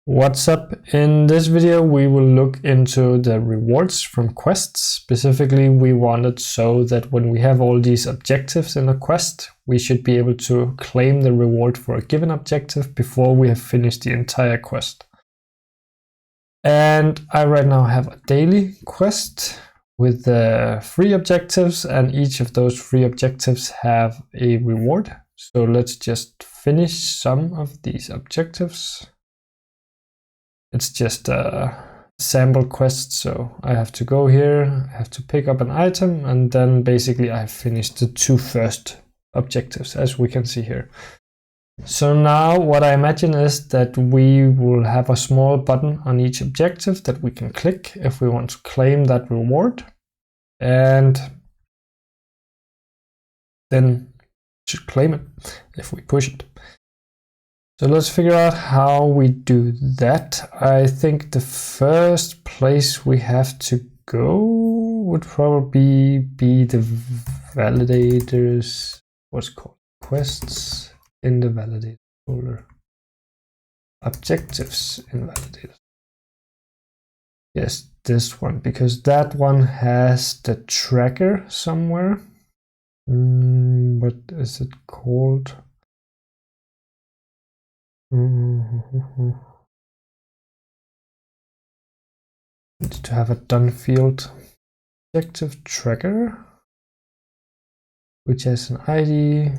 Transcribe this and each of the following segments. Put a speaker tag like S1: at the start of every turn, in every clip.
S1: What's up? In this video we will look into the rewards from quests. Specifically, we want it so that when we have all these objectives in a quest, we should be able to claim the reward for a given objective before we have finished the entire quest. And I right now have a daily quest with the 3 objectives, and each of those 3 objectives have a reward. So let's just finish some of these objectives. It's just a sample quest, so I have to go here, I have to pick up an item, and then basically I have finished the 2 first objectives, as we can see here. So now what I imagine is that we will have a small button on each objective that we can click if we want to claim that reward, and then should claim it if we push it. So let's figure out how we do that. I think the first place we have to go would probably be the validators, what's called quests in the validator folder. Objectives in validators. Yes, this one, because that one has the tracker somewhere. What is it called? Need to have a done field objective tracker, which has an ID,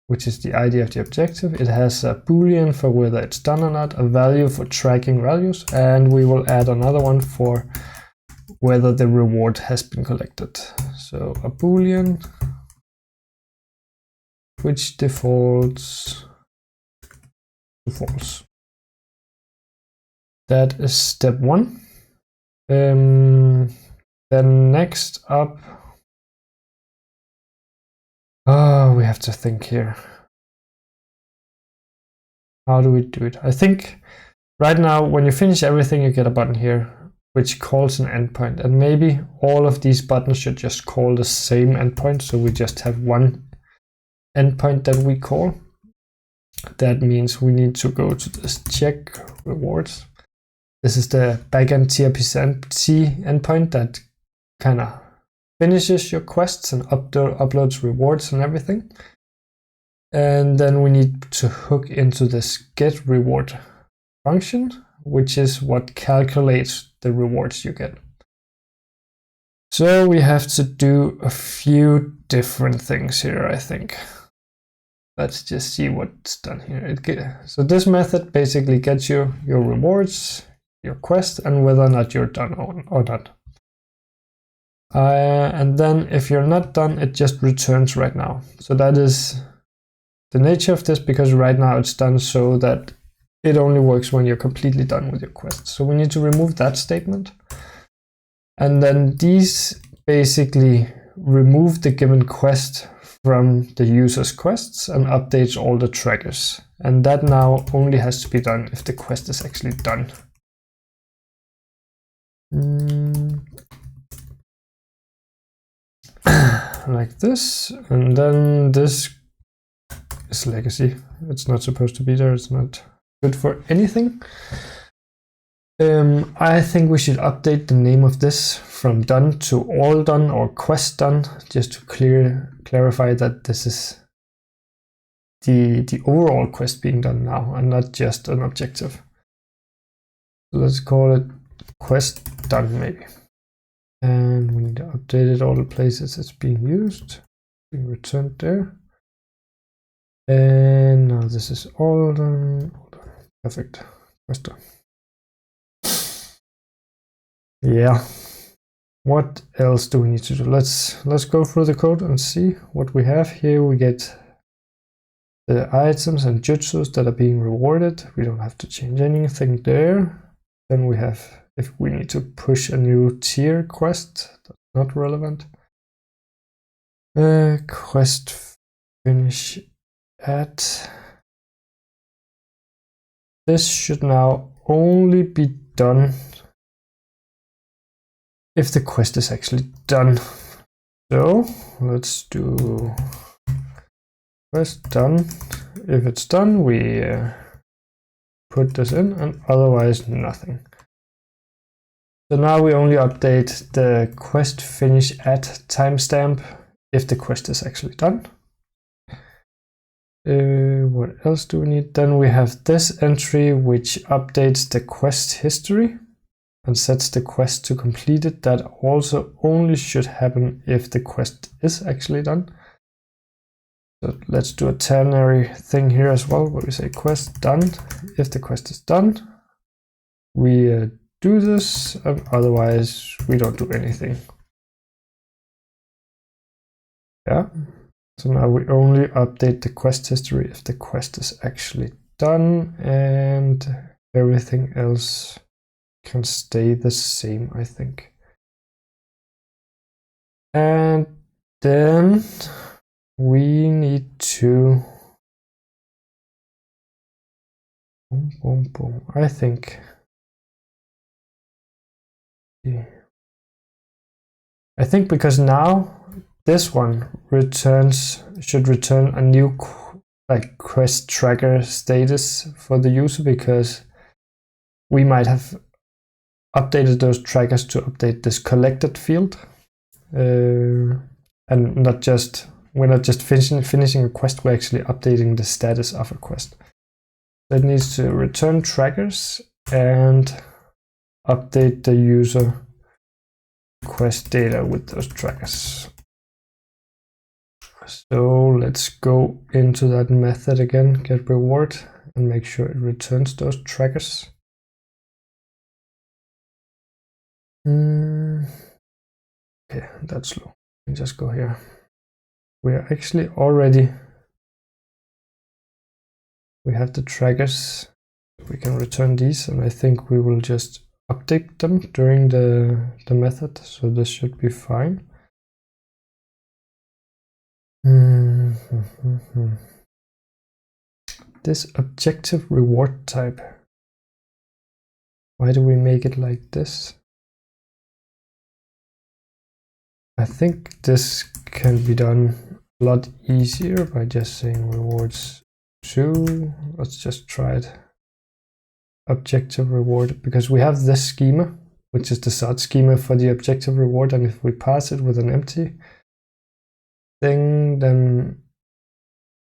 S1: which is the ID of the objective. It has a boolean for whether it's done or not, a value for tracking values, and we will add another one for whether the reward has been collected. So a boolean which defaults to false. That is step 1. Then next up, we have to think here. How do we do it? I think right now when you finish everything, you get a button here which calls an endpoint, and maybe all of these buttons should just call the same endpoint, so we just have one endpoint that we call. That means we need to go to this check rewards. This is the backend TRPC endpoint that kind of finishes your quests and uploads rewards and everything. And then we need to hook into this get reward function, which is what calculates the rewards you get. So we have to do a few different things here, I think. Let's just see what's done here. So this method basically gets you your rewards, your quest, and whether or not you're done or not. And then if you're not done, it just returns right now. So that is the nature of this, because right now it's done so that it only works when you're completely done with your quest. So we need to remove that statement. And then these basically remove the given quest from the user's quests and updates all the trackers. And that now only has to be done if the quest is actually done. Like this, and then this is legacy. It's not supposed to be there, it's not good for anything. I think we should update the name of this from done to all done or quest done, just to clarify that this is the overall quest being done now and not just an objective. Let's call it quest done maybe. And we need to update it all the places it's being used, being returned there. And now this is all done. Perfect. Quest done. Yeah. What else do we need to do? Let's go through the code and see what we have here. We get the items and jutsus that are being rewarded. We don't have to change anything there. Then we have, if we need to push a new tier quest, that's not relevant. Quest finish at. This should now only be done if the quest is actually done. So let's do quest done. If it's done, we put this in, and otherwise nothing. So now we only update the quest finish at timestamp if the quest is actually done. What else do we need? Then we have this entry which updates the quest history and sets the quest to completed. That also only should happen if the quest is actually done. So let's do a ternary thing here as well, where we say quest done. If the quest is done, we do this, and otherwise we don't do anything. Yeah. So now we only update the quest history if the quest is actually done, and everything else can stay the same, I think. And then we need to boom, boom, boom. I think because now this one should return a new quest tracker status for the user, because we might have updated those trackers to update this collected field, and we're not just finishing a quest, we're actually updating the status of a quest. So it needs to return trackers and update the user quest data with those trackers. So let's go into that method again, get reward, and make sure it returns those trackers. Okay, that's slow. Just go here. We are actually already, we have the trackers. We can return these, and I think we will just update them during the method. So this should be fine. This objective reward type. Why do we make it like this? I think this can be done a lot easier by just saying rewards to. Let's just try it. Objective reward, because we have this schema, which is the sort schema for the objective reward, and if we pass it with an empty thing, then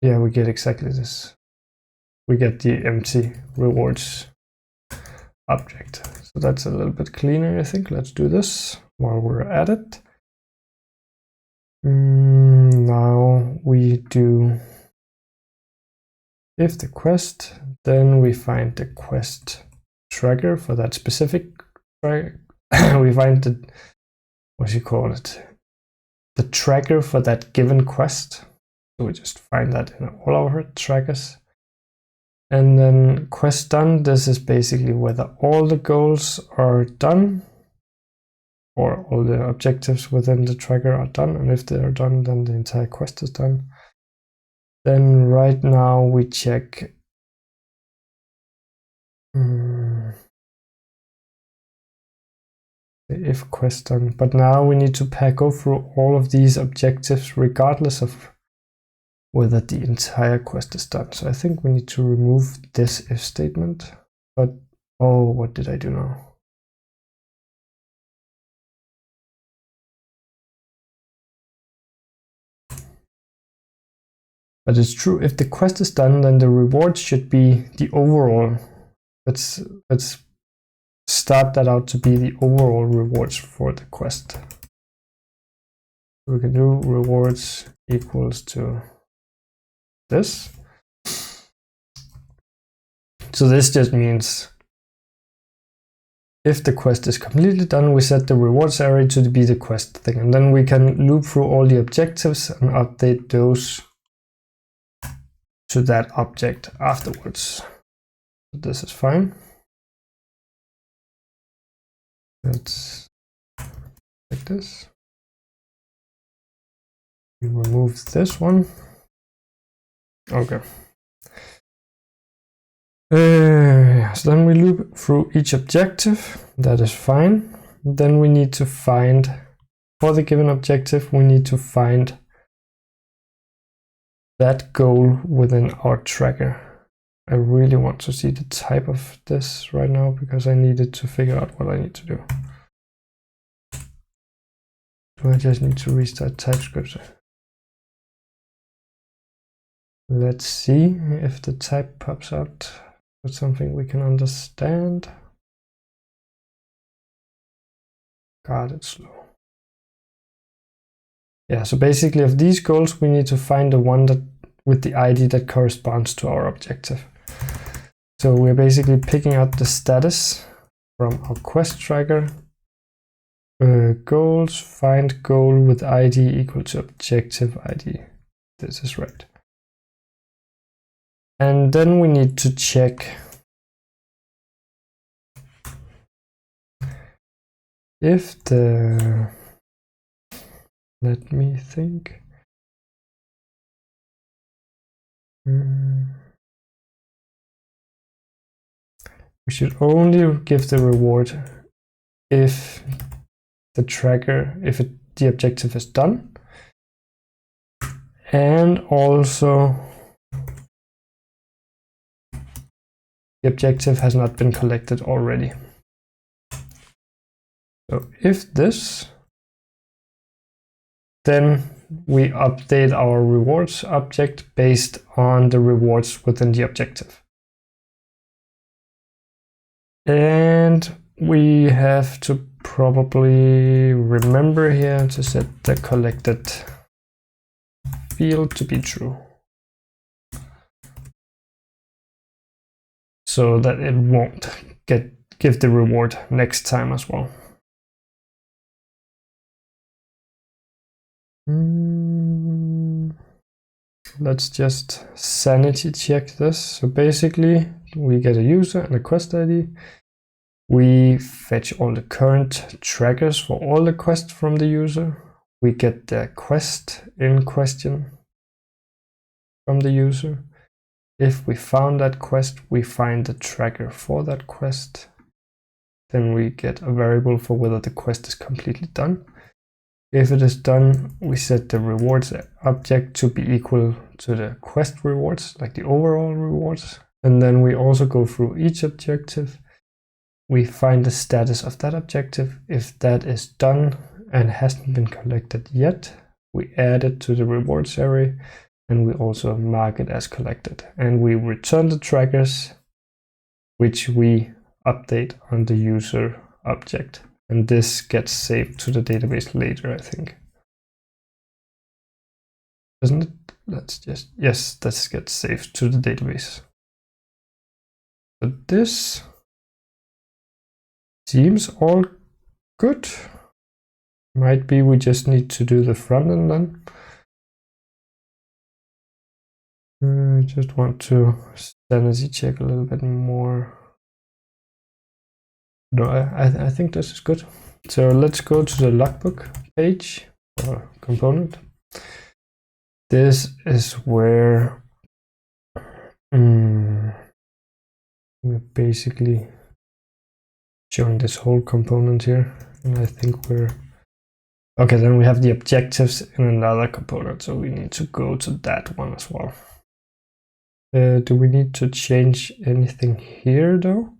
S1: yeah, we get exactly this. We get the empty rewards object. So that's a little bit cleaner, I think. Let's do this while we're at it. Now we do if the quest, then we find the quest tracker for that specific we find the, what do you call it, the tracker for that given quest. So we just find that in all our trackers. And then quest done, this is basically whether all the goals are done or all the objectives within the tracker are done, and if they are done, then the entire quest is done. Then right now we check the if quest done, but now we need to go through all of these objectives regardless of whether the entire quest is done. So I think we need to remove this if statement, but oh, what did I do now? But it's true, if the quest is done, then the reward should be the overall. Let's start that out to be the overall rewards for the quest. We can do rewards equals to this. So this just means if the quest is completely done, we set the rewards array to be the quest thing, and then we can loop through all the objectives and update those to that object afterwards. So this is fine. Let's take this. We remove this one. Okay. So then we loop through each objective. That is fine. Then we need to find, for the given objective, we need to find that goal within our tracker. I really want to see the type of this right now because I needed to figure out what I need to do. Do I just need to restart TypeScript? Let's see if the type pops out with something we can understand. God, it's slow. Yeah, so basically of these goals, we need to find the one that with the ID that corresponds to our objective. So we're basically picking out the status from our quest tracker. Goals, find goal with ID equal to objective ID. This is right. And then we need to check if the, let me think. We should only give the reward if the tracker, if the objective is done, and also the objective has not been collected already. So if this, then we update our rewards object based on the rewards within the objective. And we have to probably remember here to set the collected field to be true, so that it won't give the reward next time as well. Let's just sanity check this. So basically we get a user and a quest ID. We fetch all the current trackers for all the quests from the user. We get the quest in question from the user. If we found that quest, we find the tracker for that quest. Then we get a variable for whether the quest is completely done. If it is done, we set the rewards object to be equal to the quest rewards, like the overall rewards. And then we also go through each objective. We find the status of that objective. If that is done and hasn't been collected yet, we add it to the rewards array, and we also mark it as collected. And we return the trackers, which we update on the user object. And this gets saved to the database later, I think. Doesn't it? Let's just, yes, this gets saved to the database. But this seems all good. Might be we just need to do the front end then. I just want to sanity check a little bit more. No, I think this is good. So let's go to the logbook page or component. This is where we're basically showing this whole component here. And I think we're okay. Then we have the objectives in another component. So we need to go to that one as well. Do we need to change anything here though?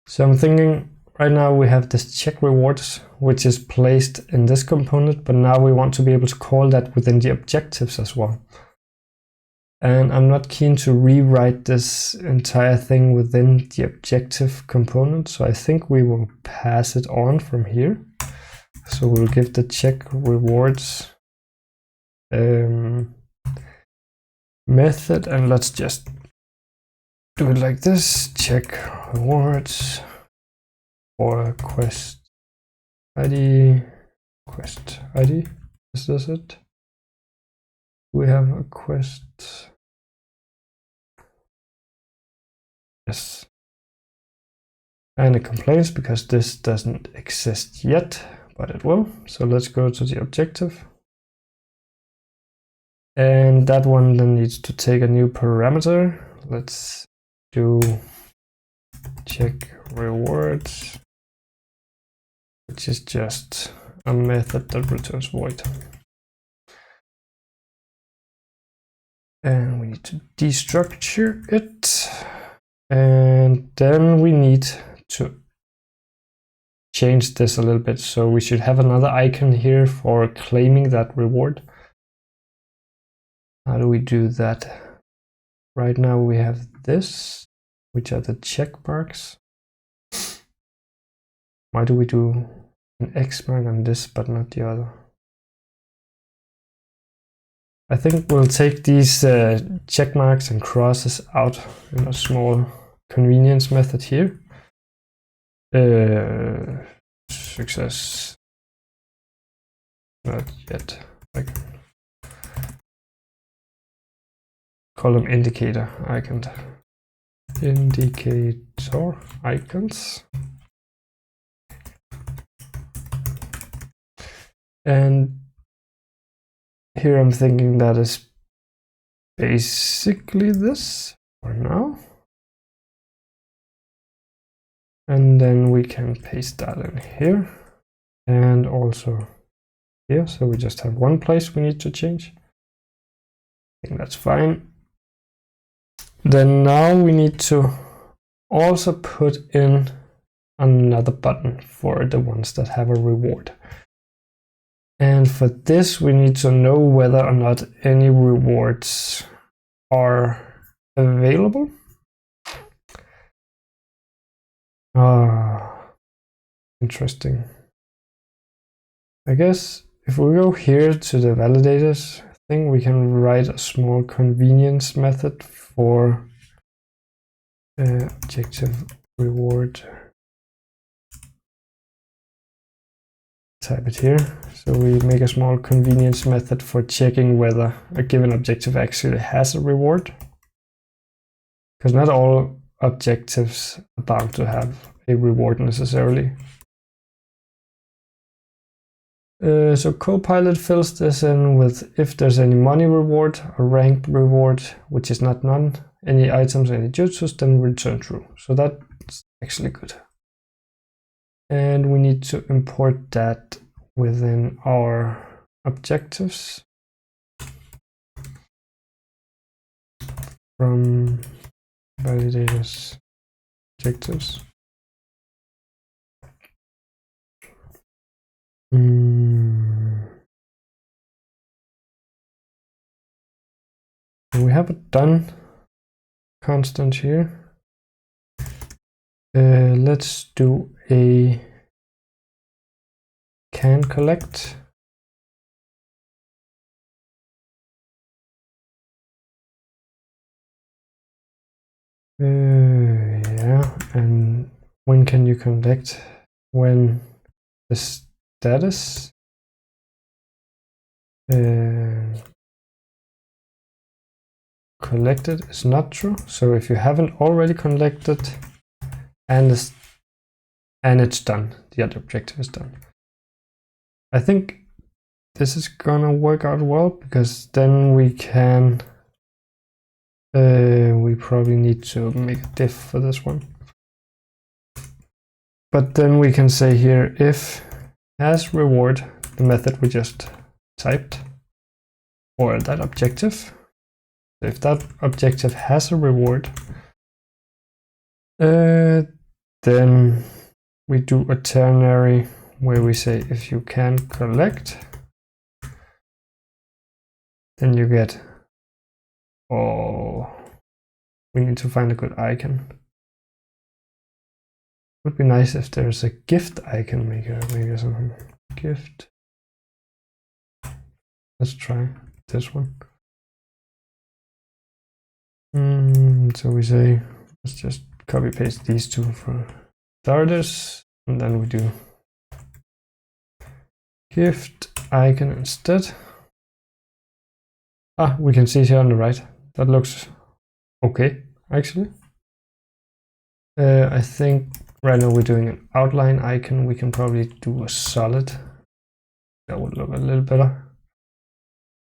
S1: So I'm thinking right now we have this check rewards, which is placed in this component, but now we want to be able to call that within the objectives as well. And I'm not keen to rewrite this entire thing within the objective component. So I think we will pass it on from here. So we'll give the check rewards method, and let's just do it like this: check rewards for quest ID, quest ID. Is this it? We have a quest. Yes. And it complains because this doesn't exist yet, but it will. So let's go to the objective. And that one then needs to take a new parameter. Let's do check rewards, which is just a method that returns void. And we need to destructure it. And then we need to change this a little bit. So we should have another icon here for claiming that reward. How do we do that? Right now we have this, which are the check marks. Why do we do an X mark on this but not the other? I think we'll take these check marks and crosses out in a small convenience method here. Success. Not yet. Okay. Column indicator icon. Indicator icons. And here I'm thinking that is basically this for now. And then we can paste that in here and also here. So we just have one place we need to change. I think that's fine. Then now we need to also put in another button for the ones that have a reward. And for this, we need to know whether or not any rewards are available. Interesting. I guess if we go here to the validators thing, we can write a small convenience method for objective reward. Type it here. So we make a small convenience method for checking whether a given objective actually has a reward. Because not all objectives are bound to have a reward necessarily. So Copilot fills this in with if there's any money reward or ranked reward, which is not none, any items, any jutsus, then return true. So that's actually good. And we need to import that within our objectives from validators objectives. We have a done constant here. Let's do a can collect. Yeah, and when can you collect? When the status collected is not true. So if you haven't already collected and it's done, the other objective is done. I think this is gonna work out well because then we can we probably need to make a diff for this one. But then we can say here if has reward, the method we just typed, or that objective. If that objective has a reward, then we do a ternary where we say if you can collect, then you get, oh, we need to find a good icon. Would be nice if there's a gift icon maker, maybe something. Gift. Let's try this one. So we say, let's just copy paste these two for starters, and then we do gift icon instead. We can see it here on the right. That looks okay, actually. I think right now we're doing an outline icon. We can probably do a solid. That would look a little better.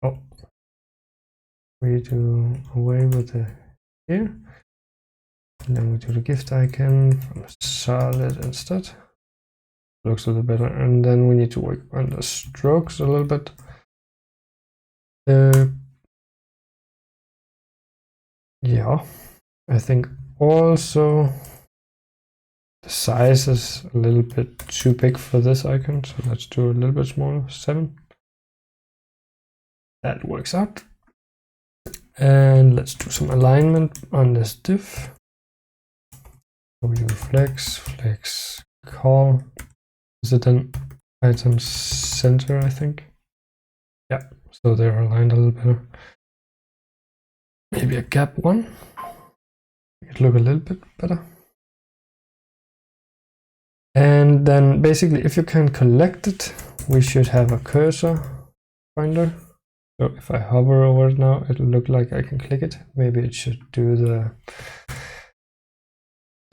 S1: Oh, we do away with the here. And then we do the gift icon from solid instead. Looks a little better. And then we need to work on the strokes a little bit. Yeah, I think also the size is a little bit too big for this icon, so let's do a little bit smaller, 7. That works out. And let's do some alignment on this div. We do flex call. Is it an item center, I think? Yeah, so they're aligned a little better. Maybe a gap 1. It look a little bit better. And then basically, if you can collect it, we should have a cursor pointer. So if I hover over it now, it'll look like I can click it. Maybe it should do the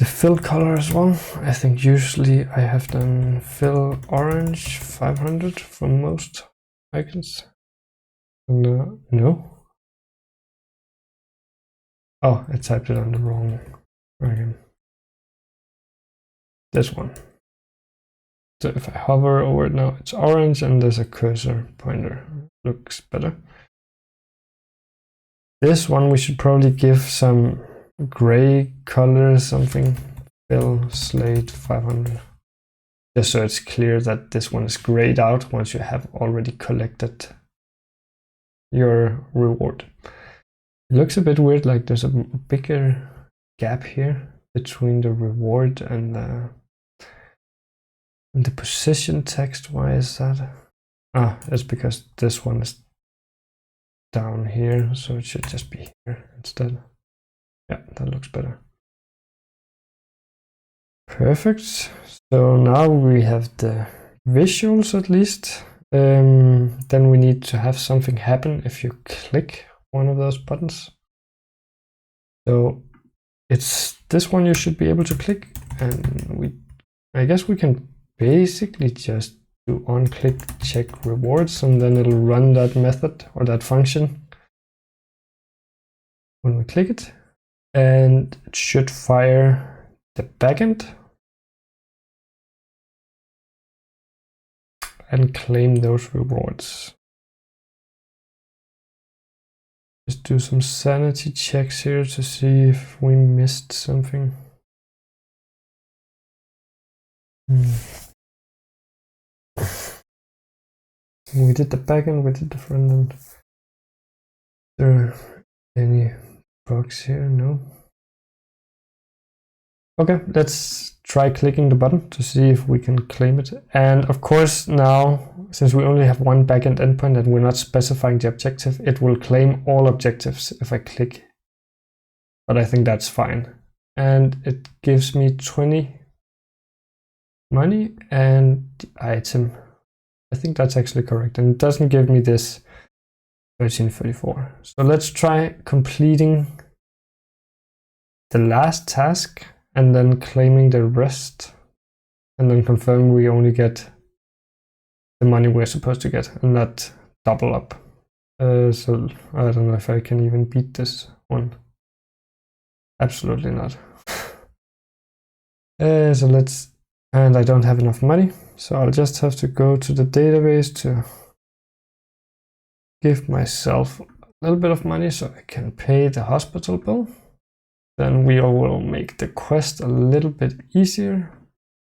S1: fill color as well. I think usually I have done fill orange 500 for most icons. No. Oh, I typed it on the wrong icon. This one. So if I hover over it now, it's orange and there's a cursor pointer. Looks better. This one we should probably give some gray color, something. Fill slate 500. Just so it's clear that this one is grayed out once you have already collected your reward. It looks a bit weird, like there's a bigger gap here between the reward and the position text. Why is that? Ah, it's because this one is down here, so it should just be here instead. Yeah, that looks better. Perfect. So now we have the visuals at least. Then we need to have something happen if you click one of those buttons. So it's this one you should be able to click, and I guess we can basically just do on-click check rewards, and then it'll run that method or that function when we click it, and it should fire the backend and claim those rewards. Just do some sanity checks here to see if we missed something. We did the backend, we did the front end. Is there any bugs here? No. Okay, let's try clicking the button to see if we can claim it. And of course now, since we only have one backend endpoint and we're not specifying the objective, it will claim all objectives if I click. But I think that's fine. And it gives me 20 money and the item. I think that's actually correct. And it doesn't give me this 1334. So let's try completing the last task and then claiming the rest, and then confirm we only get the money we're supposed to get and not double up. So I don't know if I can even beat this one. Absolutely not. So let's, and I don't have enough money, so I'll just have to go to the database to give myself a little bit of money so I can pay the hospital bill. Then we will make the quest a little bit easier.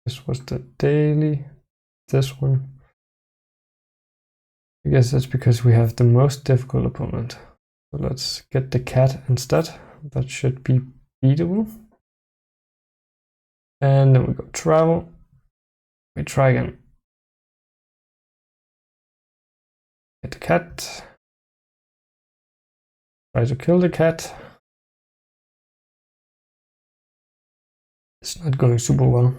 S1: This was the daily, this one. I guess that's because we have the most difficult opponent. So let's get the cat instead. That should be beatable. And then we go travel. We try again. Get the cat. Try to kill the cat. It's not going super well.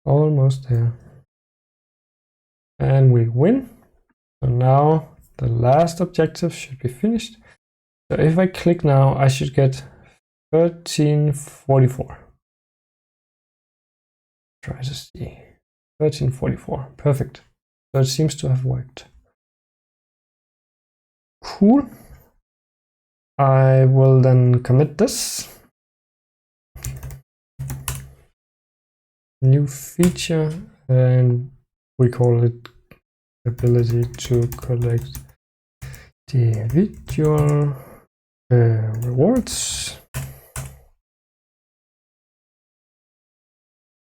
S1: Almost there. And we win. So now the last objective should be finished. So if I click now, I should get 1344. Try to see. 1344. Perfect. So it seems to have worked. Cool. I will then commit this. New feature, and we call it ability to collect individual rewards.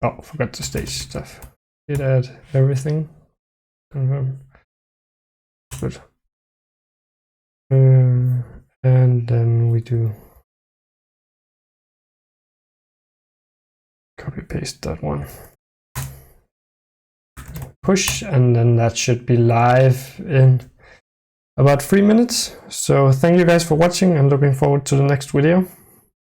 S1: Oh, forgot the stage stuff. Did add everything. Confirm. Good. And then we do copy paste that one. Push, and then that should be live in about 3 minutes. So thank you guys for watching and looking forward to the next video.